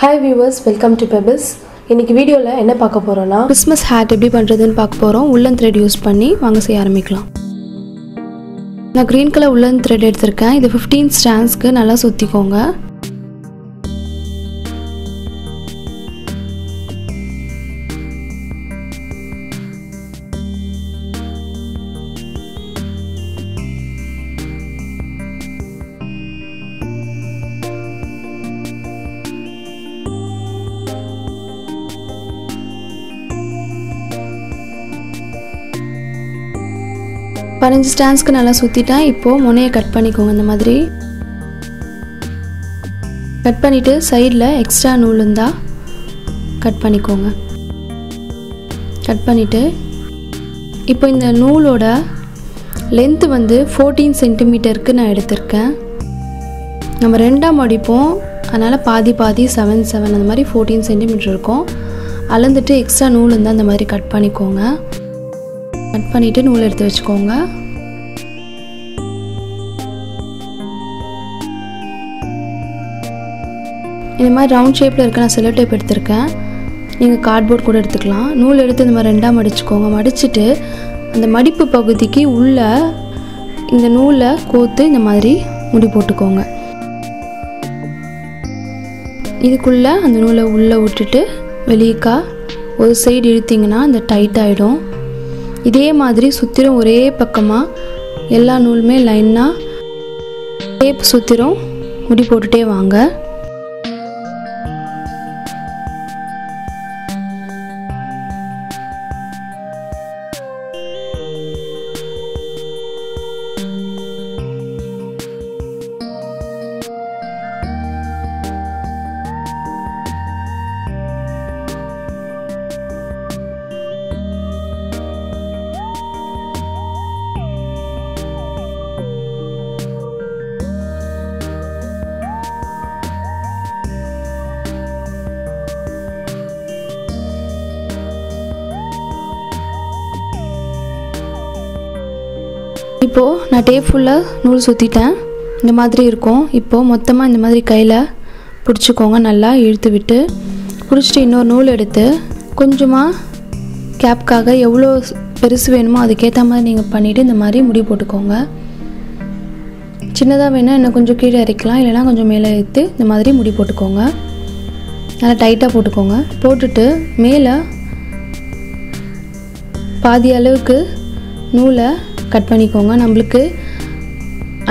Hi viewers, welcome to Pebbles. இன்னைக்கு வீடியோல என்ன பார்க்க போறோம்னா Christmas hat எப்படி பண்றதுன்னு பார்க்க போறோம். woolen thread யூஸ் பண்ணி வாங்க செய்ய ஆரம்பிக்கலாம். நான் green color woolen thread எடுத்துர்க்கேன். இது 15 strandsக்கு நல்லா சுத்திக்கோங்க. பதினஞ்சு ஸ்டாண்ட்ஸ்க்கு நல்லா சுத்திட்டேன். இப்போ முனையை கட் பண்ணிக்கோங்க. இந்த மாதிரி கட் பண்ணிட்டு சைடில் எக்ஸ்ட்ரா நூல் இருந்தா கட் பண்ணிக்கோங்க. கட் பண்ணிட்டு இப்போ இந்த நூலோட லென்த் வந்து 14 சென்டிமீட்டருக்கு நான் எடுத்திருக்கேன். நம்ம ரெண்டாக மடிப்போம், அதனால் பாதி 7 அந்த மாதிரி 14 சென்டிமீட்டர் இருக்கும். அளந்துட்டு எக்ஸ்ட்ரா நூல் இருந்தால் அந்த மாதிரி கட் பண்ணிக்கோங்க. கட் பண்ணிவிட்டு நூல் எடுத்து வச்சுக்கோங்க. இந்த மாதிரி ரவுண்ட் ஷேப்பில் இருக்க நான் செல்லோ டேப் எடுத்திருக்கேன். நீங்கள் கார்ட்போர்ட் கூட எடுத்துக்கலாம். நூல் எடுத்து இந்த மாதிரி ரெண்டாக மடிச்சுக்கோங்க. மடிச்சுட்டு அந்த மடிப்பு பகுதிக்கு உள்ள இந்த நூலை கோத்து இந்த மாதிரி முடி போட்டுக்கோங்க. இதுக்குள்ளே அந்த நூலை உள்ளே விட்டுட்டு வெளியேக்கா ஒரு சைடு இழுத்திங்கன்னா அந்த டைட் ஆகிடும். இதே மாதிரி சுற்றிரும் ஒரே பக்கமாக எல்லா நூலுமே லைனாக டேப் சுற்றிரும் முடி போட்டுகிட்டே வாங்க. இப்போது நான் டேப் ஃபுல்லாக நூல் சுற்றிட்டேன். இந்த மாதிரி இருக்கும். இப்போது மொத்தமாக இந்த மாதிரி கையில் பிடிச்சிக்கோங்க. நல்லா இழுத்து விட்டு பிடிச்சிட்டு இன்னொரு நூல் எடுத்து கொஞ்சமாக கேப்காக எவ்வளோ பெருசு வேணுமோ அதுக்கேற்ற மாதிரி நீங்கள் பண்ணிவிட்டு இந்த மாதிரி முடி போட்டுக்கோங்க. சின்னதாக வேணால் இன்னும் கொஞ்சம் கீழே இறக்கலாம், இல்லைனா கொஞ்சம் மேலே ஏற்று இந்த மாதிரி முடி போட்டுக்கோங்க. நல்லா டைட்டாக போட்டுக்கோங்க. போட்டுட்டு மேலே பாதி அளவுக்கு நூலை கட் பண்ணிக்கோங்க. நம்மளுக்கு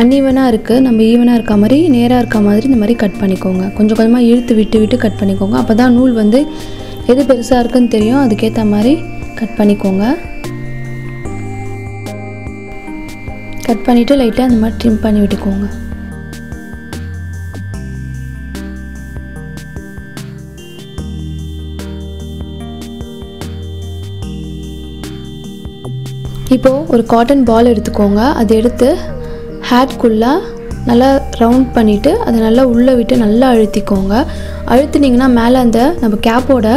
அன்ஈவனாக இருக்குது, நம்ம ஈவனாக இருக்க மாதிரி நேராக இருக்க மாதிரி இந்த மாதிரி கட் பண்ணிக்கோங்க. கொஞ்சம் கொஞ்சமாக இழுத்து விட்டு கட் பண்ணிக்கோங்க. அப்போ தான் நூல் வந்து எது பெருசாக இருக்குன்னு தெரியும், அதுக்கேற்ற மாதிரி கட் பண்ணிக்கோங்க. கட் பண்ணிவிட்டு லைட்டாக அந்த மாதிரி ட்ரிம் பண்ணி விட்டுக்கோங்க. இப்போது ஒரு காட்டன் பால் எடுத்துக்கோங்க. அதை எடுத்து ஹேட்குள்ளே நல்லா ரவுண்ட் பண்ணிவிட்டு அதை நல்லா உள்ளே விட்டு நல்லா அழுத்திக்கோங்க. அழுத்தினீங்கன்னா மேலே அந்த நம்ம கேப்போட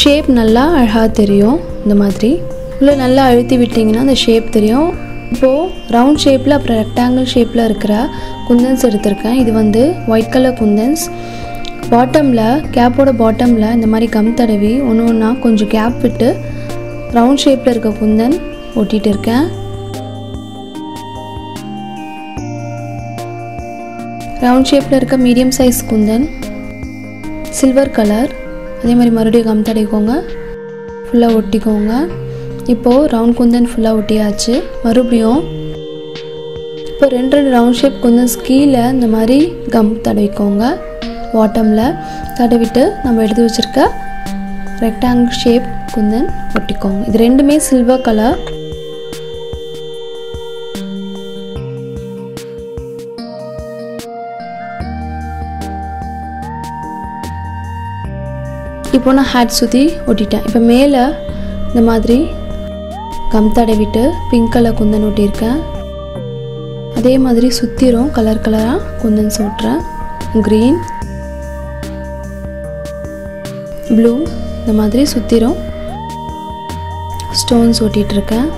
ஷேப் நல்லா அழகாக தெரியும். இந்த மாதிரி உள்ளே நல்லா அழுத்தி விட்டிங்கன்னா அந்த ஷேப் தெரியும். இப்போது ரவுண்ட் ஷேப்பில் அப்புறம் ரெக்டாங்கிள் ஷேப்பில் இருக்கிற குந்தன்ஸ் எடுத்திருக்கேன். இது வந்து ஒயிட் கலர் குந்தன்ஸ். பாட்டமில் கேப்போட பாட்டமில் இந்த மாதிரி கம் தடவி ஒன்று ஒன்றா கொஞ்சம் கேப் விட்டு ரவுண்ட் ஷேப்பில் இருக்க குந்தன் ஒட்டிகிட்டு இருக்கேன். ரவுண்ட் ஷேப்பில் இருக்க medium size Kundan silver colour. அதே மாதிரி மறுபடியும் கம் தடவிக்கோங்க, ஃபுல்லாக ஒட்டிக்கோங்க. இப்போது ரவுண்ட் குந்தன் ஃபுல்லாக ஒட்டியாச்சு. மறுபடியும் இப்போ ரெண்டு ரவுண்ட் ஷேப் குந்தன்ஸ் கீழே இந்த மாதிரி கம் தடவிக்கோங்க. பாட்டமில் தடவிட்டு நம்ம எடுத்து வச்சுருக்க ரெக்டாங்கிள் ஷேப் குந்தன் ஒட்டிக்கோங்க. இது ரெண்டுமே சில்வர் கலர். இப்போ நான் ஹேட் சுற்றி ஒட்டிட்டேன். இப்போ மேலே இந்த மாதிரி கம் தடவிட்டு பிங்க் கலர் குந்தன் ஒட்டியிருக்கேன். அதே மாதிரி சுற்றிரும் கலர் கலராக குந்தன்ஸ் ஒட்டுறேன். க்ரீன், ப்ளூ இந்த மாதிரி சுற்றிரும் ஸ்டோன்ஸ் ஒட்டிகிட்ருக்கேன்.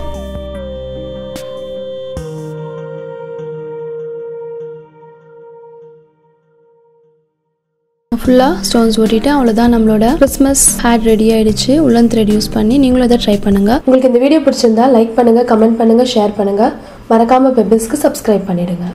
ஃபுல்லாக ஸ்டோன்ஸ் ஒட்டிட்டு அவ்வளோதான் நம்மளோட கிறிஸ்மஸ் ஹேட் ரெடி ஆகிடுச்சு. உல்லன் த்ரெட் யூஸ் பண்ணி நீங்களும் அதை ட்ரை பண்ணுங்கள். உங்களுக்கு இந்த வீடியோ பிடிச்சிருந்தா லைக் பண்ணுங்கள், கமெண்ட் பண்ணுங்கள், ஷேர் பண்ணுங்கள். மறக்காமல் பெபிள்ஸ்க்கு சப்ஸ்கிரைப் பண்ணிவிடுங்க.